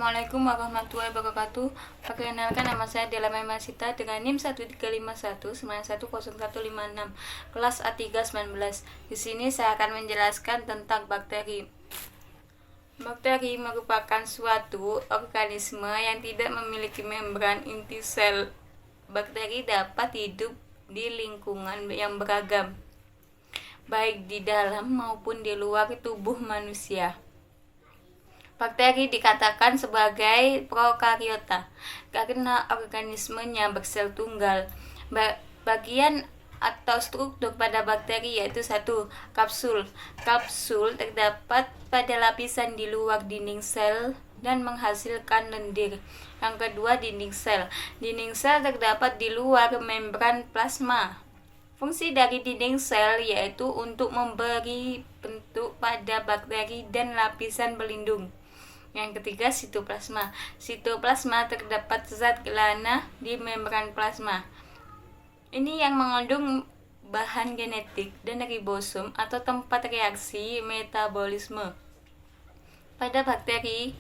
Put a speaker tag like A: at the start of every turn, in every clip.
A: Assalamualaikum warahmatullahi wabarakatuh. Perkenalkan, nama saya Dela Masita dengan NIM 1351910156 kelas A319. Di sini saya akan menjelaskan tentang bakteri. Bakteri merupakan suatu organisme yang tidak memiliki membran inti sel. Bakteri dapat hidup di lingkungan yang beragam, baik di dalam maupun di luar tubuh manusia. Bakteri dikatakan sebagai prokariota karena organismenya bersel tunggal. Bagian atau struktur pada bakteri yaitu 1. Kapsul. Kapsul terdapat pada lapisan di luar dinding sel dan menghasilkan lendir. Yang kedua, dinding sel. Dinding sel terdapat di luar membran plasma. Fungsi dari dinding sel yaitu untuk memberi bentuk pada bakteri dan lapisan pelindung. Yang ketiga, sitoplasma. Sitoplasma terdapat zat gelana di membran plasma. Ini yang mengandung bahan genetik dan ribosom atau tempat reaksi metabolisme. Pada bakteri,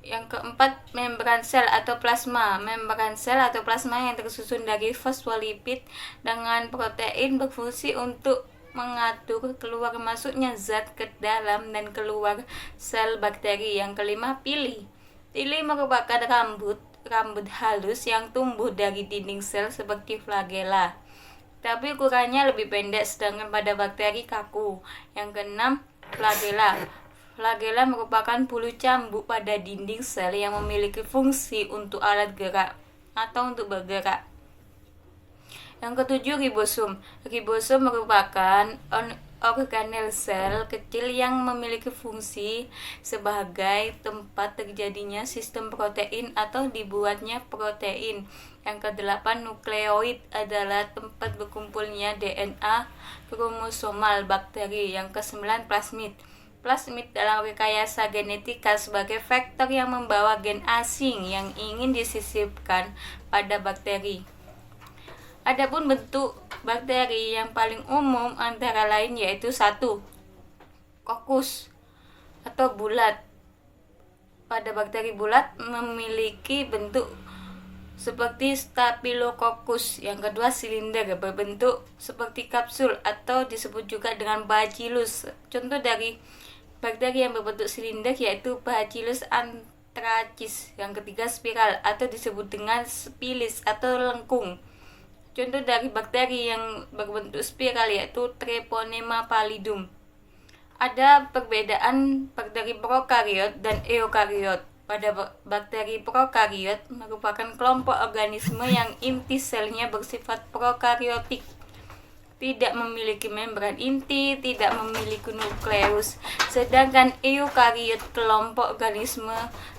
A: yang keempat, membran sel atau plasma. Membran sel atau plasma yang tersusun dari fosfolipid dengan protein berfungsi untuk mengatur keluar masuknya zat ke dalam dan keluar sel bakteri. Yang kelima, pili. Pili merupakan rambut halus yang tumbuh dari dinding sel seperti flagela, tapi ukurannya lebih pendek, sedangkan pada bakteri kaku. Yang keenam, flagela. Flagela merupakan bulu cambuk pada dinding sel yang memiliki fungsi untuk alat gerak atau untuk bergerak. Yang ketujuh, ribosom. Ribosom merupakan organel sel kecil yang memiliki fungsi sebagai tempat terjadinya sistem protein atau dibuatnya protein. Yang kedelapan, nukleoid adalah tempat berkumpulnya DNA kromosomal bakteri. Yang kesembilan, plasmid. Plasmid dalam rekayasa genetika sebagai faktor yang membawa gen asing yang ingin disisipkan pada bakteri. Adapun bentuk bakteri yang paling umum antara lain yaitu 1. Kokus atau bulat. Pada bakteri bulat memiliki bentuk seperti Staphylococcus. Yang kedua, silinder berbentuk seperti kapsul atau disebut juga dengan Bacillus. Contoh dari bakteri yang berbentuk silinder yaitu Bacillus anthracis. Yang ketiga, spiral atau disebut dengan Spillis atau lengkung. Contoh dari bakteri yang berbentuk spiral yaitu Treponema pallidum. Ada perbedaan bakteri prokariot dan eukariot. Pada bakteri prokariot merupakan kelompok organisme yang inti selnya bersifat prokariotik, tidak memiliki membran inti, tidak memiliki nukleus. Sedangkan eukariot kelompok organisme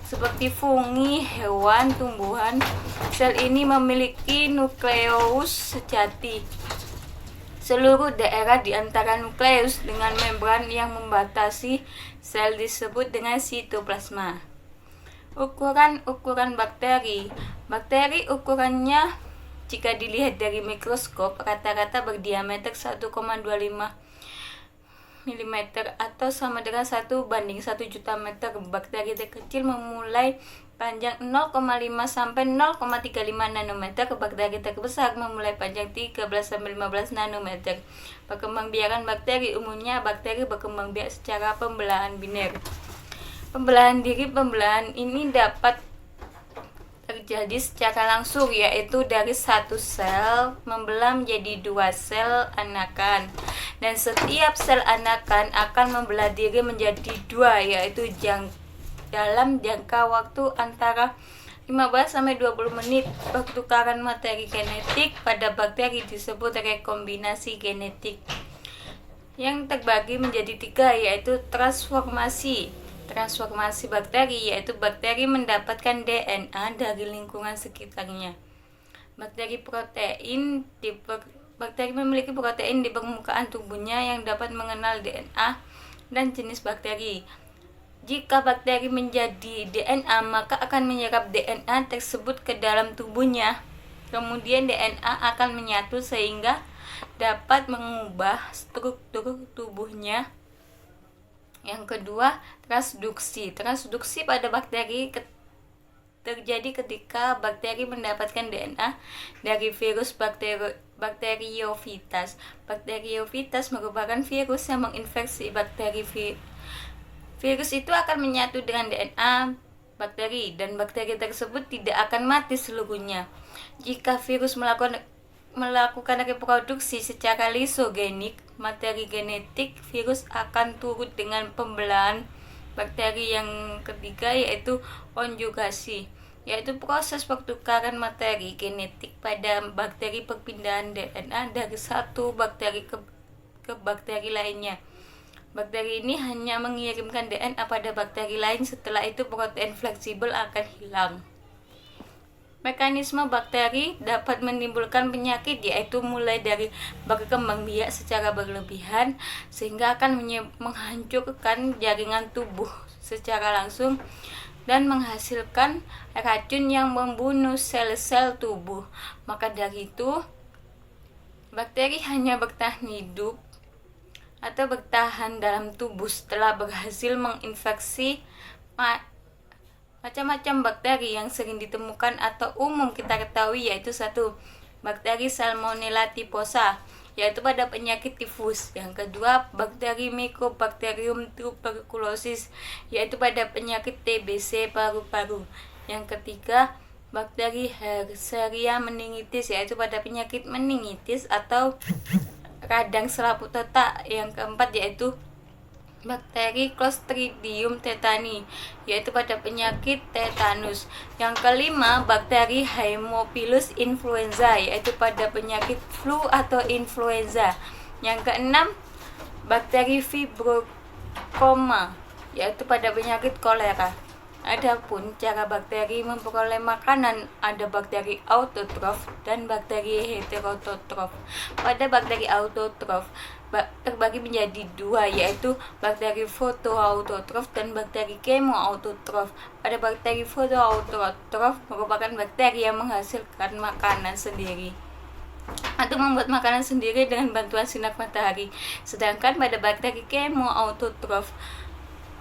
A: seperti fungi, hewan, tumbuhan, sel ini memiliki nukleus sejati. Seluruh daerah di antara nukleus dengan membran yang membatasi sel disebut dengan sitoplasma. Ukuran bakteri. Bakteri ukurannya jika dilihat dari mikroskop rata-rata berdiameter 1,25 mm atau sama dengan 1/1 juta meter. Bakteri terkecil memulai panjang 0,5 sampai 0,35 nanometer. Bakteri terbesar memulai panjang 13 sampai 15 nanometer. Perkembangbiakan bakteri umumnya bakteri berkembang biak secara pembelahan biner. Pembelahan ini dapat terjadi secara langsung, yaitu dari satu sel membelah menjadi 2 sel anakan, dan setiap sel anakan akan membelah diri menjadi 2, yaitu dalam jangka waktu antara 15 sampai 20 menit. Pertukaran materi genetik pada bakteri disebut rekombinasi genetik, yang terbagi menjadi 3, yaitu transformasi bakteri, yaitu bakteri mendapatkan DNA dari lingkungan sekitarnya. Bakteri memiliki protein di permukaan tubuhnya yang dapat mengenal DNA dan jenis bakteri. Jika bakteri menjadi DNA, maka akan menyerap DNA tersebut ke dalam tubuhnya. Kemudian DNA akan menyatu sehingga dapat mengubah struktur tubuhnya Yang kedua, transduksi. Transduksi pada bakteri terjadi ketika bakteri mendapatkan DNA dari virus bakteriofitas. Bakteriofitas merupakan virus yang menginfeksi bakteri. Virus itu akan menyatu dengan DNA bakteri dan bakteri tersebut tidak akan mati seluruhnya. Jika virus melakukan reproduksi secara lisogenik, materi genetik virus akan turut dengan pembelahan bakteri. Yang ketiga yaitu konjugasi, yaitu proses pertukaran materi genetik pada bakteri, perpindahan DNA dari satu bakteri ke bakteri lainnya. Bakteri ini hanya mengirimkan DNA pada bakteri lain, setelah itu protein fleksibel akan hilang. Mekanisme bakteri dapat menimbulkan penyakit, yaitu mulai dari berkembang biak secara berlebihan sehingga akan menghancurkan jaringan tubuh secara langsung dan menghasilkan racun yang membunuh sel-sel tubuh. Maka dari itu, bakteri hanya bertahan hidup atau bertahan dalam tubuh setelah berhasil menginfeksi macam-macam bakteri yang sering ditemukan atau umum kita ketahui, yaitu satu, bakteri Salmonella typhosa, yaitu pada penyakit tifus. Yang kedua, bakteri Mycobacterium tuberculosis, yaitu pada penyakit TBC paru-paru. Yang ketiga, bakteri Herseria meningitis, yaitu pada penyakit meningitis atau radang selaput otak. Yang keempat yaitu bakteri Clostridium tetani, yaitu pada penyakit tetanus. Yang kelima, bakteri Haemophilus influenza, yaitu pada penyakit flu atau influenza. Yang keenam, bakteri Fibrocoma, yaitu pada penyakit kolera. Adapun cara bakteri memperoleh makanan, ada bakteri autotrof dan bakteri heterotrof. Pada bakteri autotrof terbagi menjadi dua, yaitu bakteri fotoautotrof dan bakteri kemoautotrof. Pada bakteri fotoautotrof merupakan bakteri yang menghasilkan makanan sendiri atau membuat makanan sendiri dengan bantuan sinar matahari. Sedangkan pada bakteri kemoautotrof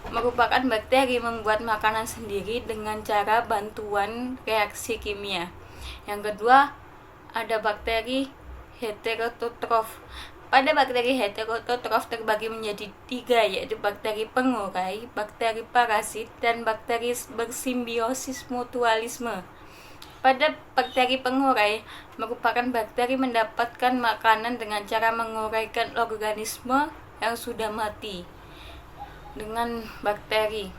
A: merupakan bakteri membuat makanan sendiri dengan cara bantuan reaksi kimia. Yang kedua, ada bakteri heterotrof. Pada bakteri heterotrof terbagi menjadi tiga, yaitu bakteri pengurai, bakteri parasit, dan bakteri bersimbiosis mutualisme. Pada bakteri pengurai merupakan bakteri mendapatkan makanan dengan cara menguraikan organisme yang sudah mati. Dengan bakteri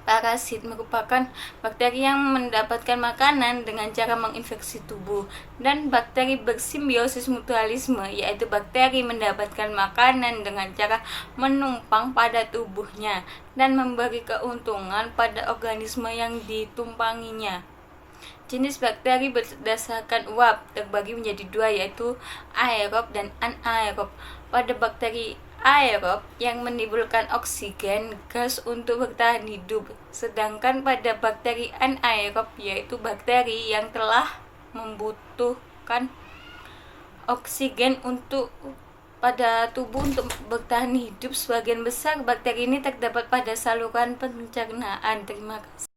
A: parasit merupakan bakteri yang mendapatkan makanan dengan cara menginfeksi tubuh. Dan bakteri bersimbiosis mutualisme, yaitu bakteri mendapatkan makanan dengan cara menumpang pada tubuhnya dan memberi keuntungan pada organisme yang ditumpanginya. Jenis bakteri berdasarkan uap terbagi menjadi dua, yaitu aerob dan anaerob. Pada bakteri aerob yang menimbulkan oksigen gas untuk bertahan hidup, sedangkan pada bakteri anaerob yaitu bakteri yang telah membutuhkan oksigen pada tubuh untuk bertahan hidup. Sebagian besar bakteri ini terdapat pada saluran pencernaan. Terima kasih.